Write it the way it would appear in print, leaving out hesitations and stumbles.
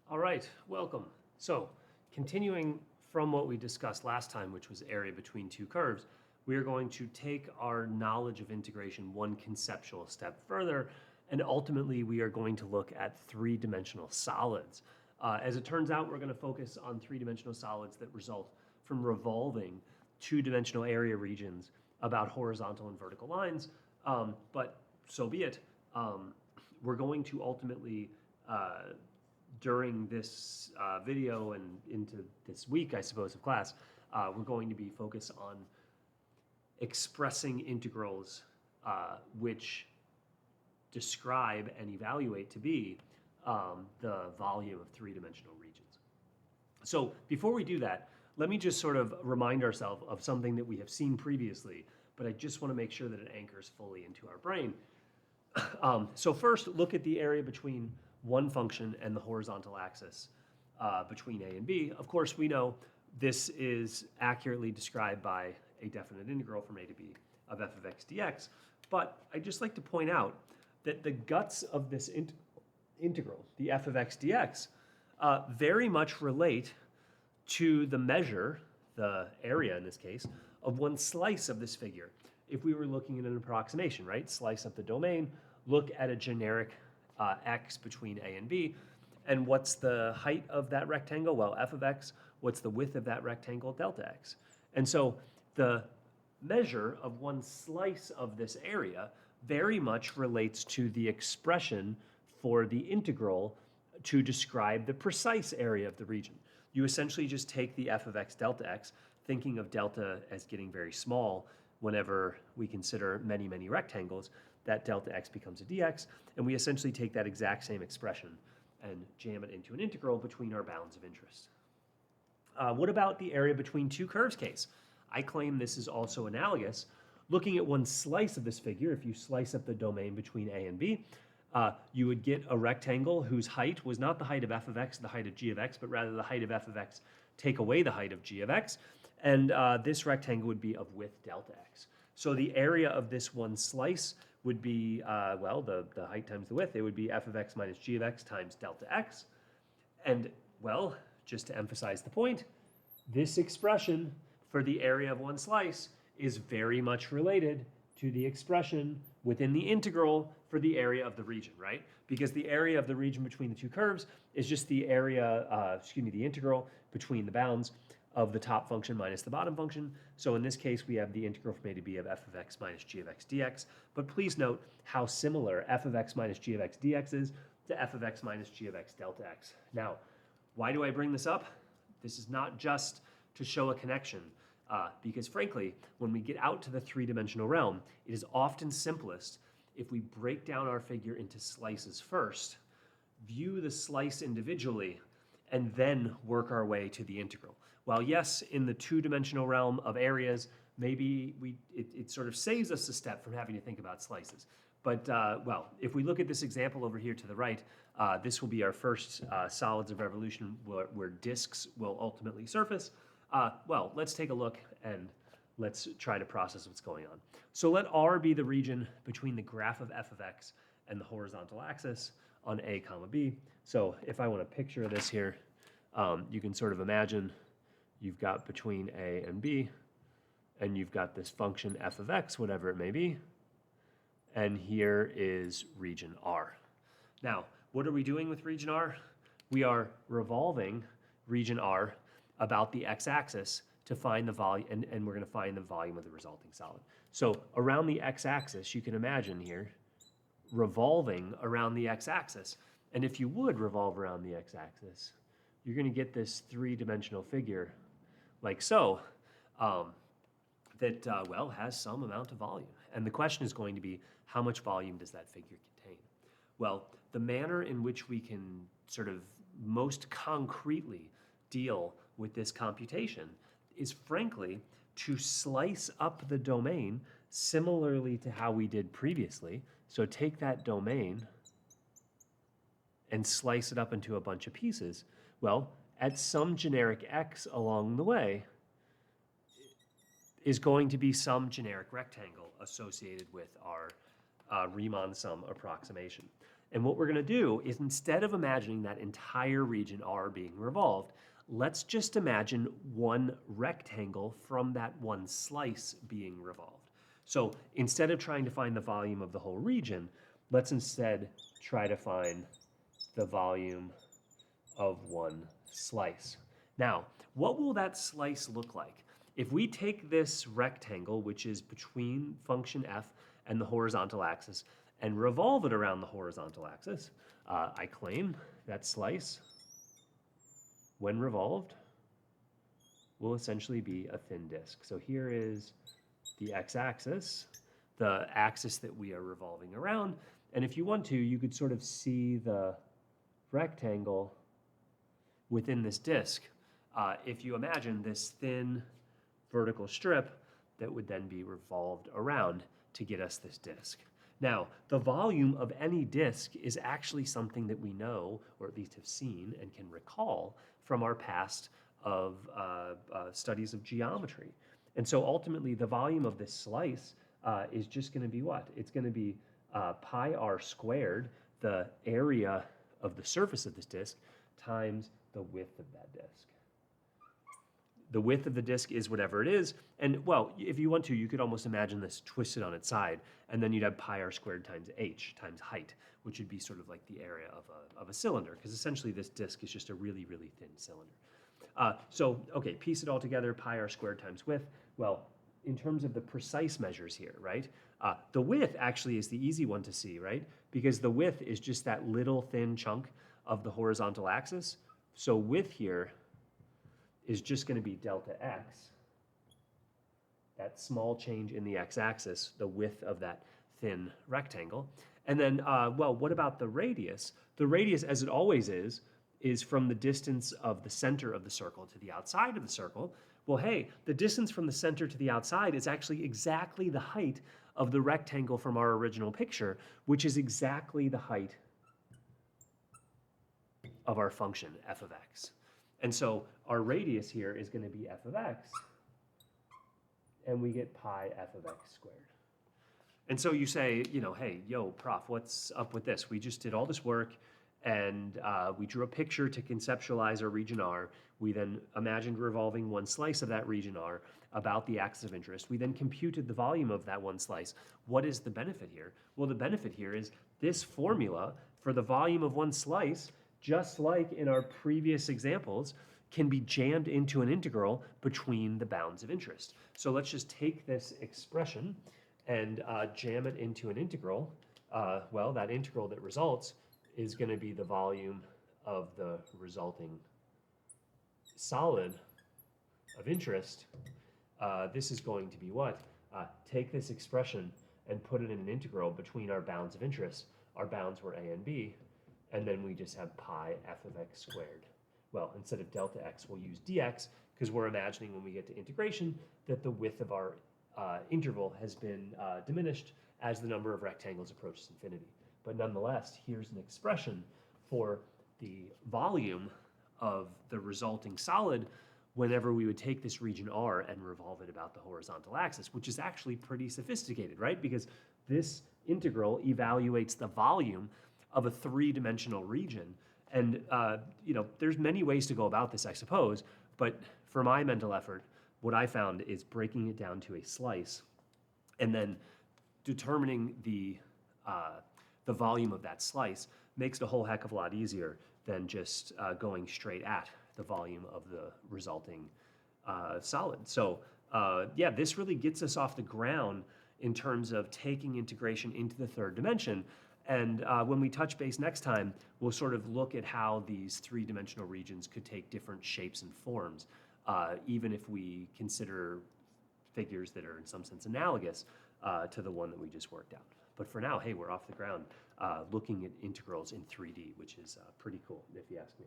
All right, welcome. So, continuing from what we discussed last time, which was area between two curves, we are going to take our knowledge of integration one conceptual step further, and ultimately we are going to look at three-dimensional solids. As it turns out, we're going to focus on three-dimensional solids that result from revolving two-dimensional area regions about horizontal and vertical lines, but so be it. We're going to ultimately during this video and into this week, I suppose, of class, we're going to be focused on expressing integrals which describe and evaluate to be the volume of three-dimensional regions. So before we do that, let me just sort of remind ourselves of something that we have seen previously, but I just want to make sure that it anchors fully into our brain. So first, look at the area between one function and the horizontal axis between a and b. Of course, we know this is accurately described by a definite integral from a to b of f of x dx, but I'd just like to point out that the guts of this integral, the f of x dx, very much relate to the measure, the area in this case, of one slice of this figure. If we were looking at an approximation, right? Slice up the domain, look at a generic x between a and b, and what's the height of that rectangle? Well, f of x. What's the width of that rectangle? Delta x. And so the measure of one slice of this area very much relates to the expression for the integral to describe the precise area of the region. You essentially just take the f of x delta x, thinking of delta as getting very small whenever we consider many, many rectangles, that delta x becomes a dx, and we essentially take that exact same expression and jam it into an integral between our bounds of interest. What about the area between two curves case? I claim this is also analogous. Looking at one slice of this figure, if you slice up the domain between a and b, you would get a rectangle whose height was not the height of f of x, the height of g of x, but rather the height of f of x take away the height of g of x, and this rectangle would be of width delta x. So the area of this one slice would be, well, the height times the width, it would be f of x minus g of x times delta x. And, well, just to emphasize the point, this expression for the area of one slice is very much related to the expression within the integral for the area of the region, right? Because the area of the region between the two curves is just the area, the integral between the bounds of the top function minus the bottom function. So in this case, we have the integral from a to b of f of x minus g of x dx. But please note how similar f of x minus g of x dx is to f of x minus g of x delta x. Now, why do I bring this up? This is not just to show a connection, because frankly, when we get out to the three-dimensional realm, it is often simplest if we break down our figure into slices first, view the slice individually, and then work our way to the integral. While yes, in the two-dimensional realm of areas, maybe it sort of saves us a step from having to think about slices. But, well, if we look at this example over here to the right, this will be our first solids of revolution where disks will ultimately surface. Well, let's take a look and let's try to process what's going on. So let R be the region between the graph of f of x and the horizontal axis on a comma b. So if I want to picture this here, you can sort of imagine you've got between a and b, and you've got this function f of x, whatever it may be, and here is region R. Now, what are we doing with region R? We are revolving region R about the x-axis to find the volume, and we're going to find the volume of the resulting solid. So around the x-axis, you can imagine here, revolving around the x-axis. And if you would revolve around the x-axis, you're going to get this three-dimensional figure like so, that, well, has some amount of volume. And the question is going to be, how much volume does that figure contain? Well, the manner in which we can sort of most concretely deal with this computation is frankly to slice up the domain similarly to how we did previously. So take that domain and slice it up into a bunch of pieces. Well, at some generic x along the way is going to be some generic rectangle associated with our Riemann sum approximation. And what we're going to do is, instead of imagining that entire region R being revolved, let's just imagine one rectangle from that one slice being revolved. So instead of trying to find the volume of the whole region, let's instead try to find the volume of one slice. Now, what will that slice look like? If we take this rectangle, which is between function f and the horizontal axis, and revolve it around the horizontal axis, I claim that slice, when revolved, will essentially be a thin disk. So here is the x-axis, the axis that we are revolving around. And if you want to, you could sort of see the rectangle within this disk. If you imagine this thin vertical strip that would then be revolved around to get us this disk. Now, the volume of any disk is actually something that we know, or at least have seen and can recall from our past of studies of geometry. And so ultimately, the volume of this slice is just going to be what? It's going to be pi r squared, the area of the surface of this disk, times the width of that disk. The width of the disk is whatever it is. And well, if you want to, you could almost imagine this twisted on its side, and then you'd have pi r squared times h times height, which would be sort of like the area of a cylinder, because essentially this disk is just a really, really thin cylinder. Okay, piece it all together, pi r squared times width. Well, in terms of the precise measures here, right? The width actually is the easy one to see, right? Because the width is just that little thin chunk of the horizontal axis. So width here is just going to be delta x, that small change in the x-axis, the width of that thin rectangle. And then, well, what about the radius? The radius, as it always is from the distance of the center of the circle to the outside of the circle. Well, hey, the distance from the center to the outside is actually exactly the height of the rectangle from our original picture, which is exactly the height of our function, f of x. And so our radius here is going to be f of x, and we get pi f of x squared. And so you say, you know, hey, yo, prof, what's up with this? We just did all this work, and we drew a picture to conceptualize our region R. We then imagined revolving one slice of that region R about the axis of interest. We then computed the volume of that one slice. What is the benefit here? Well, the benefit here is this formula for the volume of one slice, just like in our previous examples, can be jammed into an integral between the bounds of interest. So let's just take this expression and jam it into an integral. Well, that integral that results is going to be the volume of the resulting solid of interest. This is going to be what? Take this expression and put it in an integral between our bounds of interest. Our bounds were a and b, and then we just have pi f of x squared. Well, instead of delta x, we'll use dx, because we're imagining when we get to integration that the width of our interval has been diminished as the number of rectangles approaches infinity. But nonetheless, here's an expression for the volume of the resulting solid whenever we would take this region R and revolve it about the horizontal axis, which is actually pretty sophisticated, right? Because this integral evaluates the volume of a three-dimensional region. And you know, there's many ways to go about this, I suppose, but for my mental effort, what I found is breaking it down to a slice and then determining the volume of that slice makes it a whole heck of a lot easier than just going straight at the volume of the resulting solid. So yeah, this really gets us off the ground in terms of taking integration into the third dimension. And when we touch base next time, we'll sort of look at how these three-dimensional regions could take different shapes and forms, even if we consider figures that are in some sense analogous to the one that we just worked out. But for now, hey, we're off the ground looking at integrals in 3D, which is pretty cool, if you ask me.